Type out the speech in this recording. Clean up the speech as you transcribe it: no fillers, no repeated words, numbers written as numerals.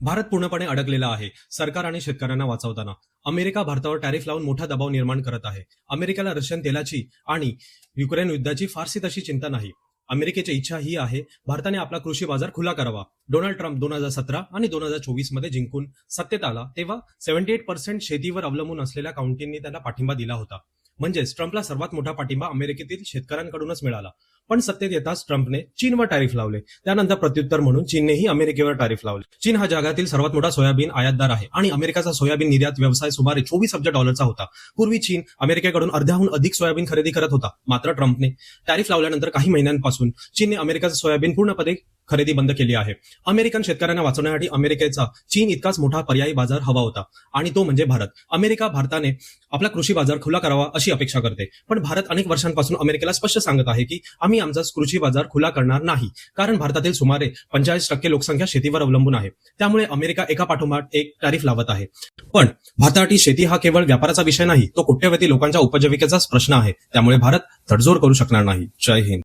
भारत पूर्णपणे अडकलेला आहे सरकार आणि शेतकऱ्यांना वाचवताना. अमेरिका भारतावर टॅरिफ लावून मोठा दबाव निर्माण करत आहे. अमेरिकेला रशियन तेलाची आणि युक्रेन युद्धाची फारशी तशी चिंता नाही. अमेरिकेची इच्छा ही आहे भारताने आपला कृषी बाजार खुला करावा. डोनाल्ड ट्रम्प 2017 आणि 2024 मध्ये जिंकून सत्तेत आला तेव्हा 78% शेतीवर अवलंबून असलेल्या काउंटींनी त्याला पाठिंबा दिला होता. म्हणजेच ट्रम्पला सर्वात मोठा पाठिंबा अमेरिकेतील शेतकऱ्यांकडूनच मिळाला. पण सत्तेत येताच ट्रम्पने चीनवर टॅरिफ लावले. त्यानंतर प्रत्युत्तर म्हणून चीननेही अमेरिकेवर टॅरिफ लावले. चीन हा जगातील सर्वात मोठा सोयाबीन आयातदार आहे आणि अमेरिकेचा सोयाबीन निर्यात व्यवसाय सुमारे $24 अब्ज होता. पूर्वी चीन अमेरिकेकडून अर्ध्याहून अधिक सोयाबीन खरेदी करत होता. मात्र ट्रम्पने टॅरिफ लावल्यानंतर काही महिन्यांपासून चीनने अमेरिकेचं सोयाबीन पूर्णपणे खरेदी बंद केली आहे. अमेरिकन शेतकऱ्यांना वाचवण्यासाठी अमेरिकेचा चीन इतकाच मोठा पर्यायी बाजार हवा होता आणि तो म्हणजे भारत. भारताने आपला कृषी बाजार खुला करावा अशी अपेक्षा करते. पण भारत अनेक वर्षांपासून अमेरिकेला स्पष्ट सांगत आहे की आम्ही आमचा कृषी बाजार खुला करणार नाही, कारण भारतातील सुमारे 45% लोकसंख्या शेतीवर अवलंबून आहे. त्यामुळे अमेरिका एका पाठोपाठ एक टॅरिफ लावत आहे. पण भारतासाठी शेती हा केवळ व्यापाराचा विषय नाही, तो कोट्यवधी लोकांच्या उपजीविकेचाच प्रश्न आहे. त्यामुळे भारत तडजोड करू शकणार नाही. जय हिंद.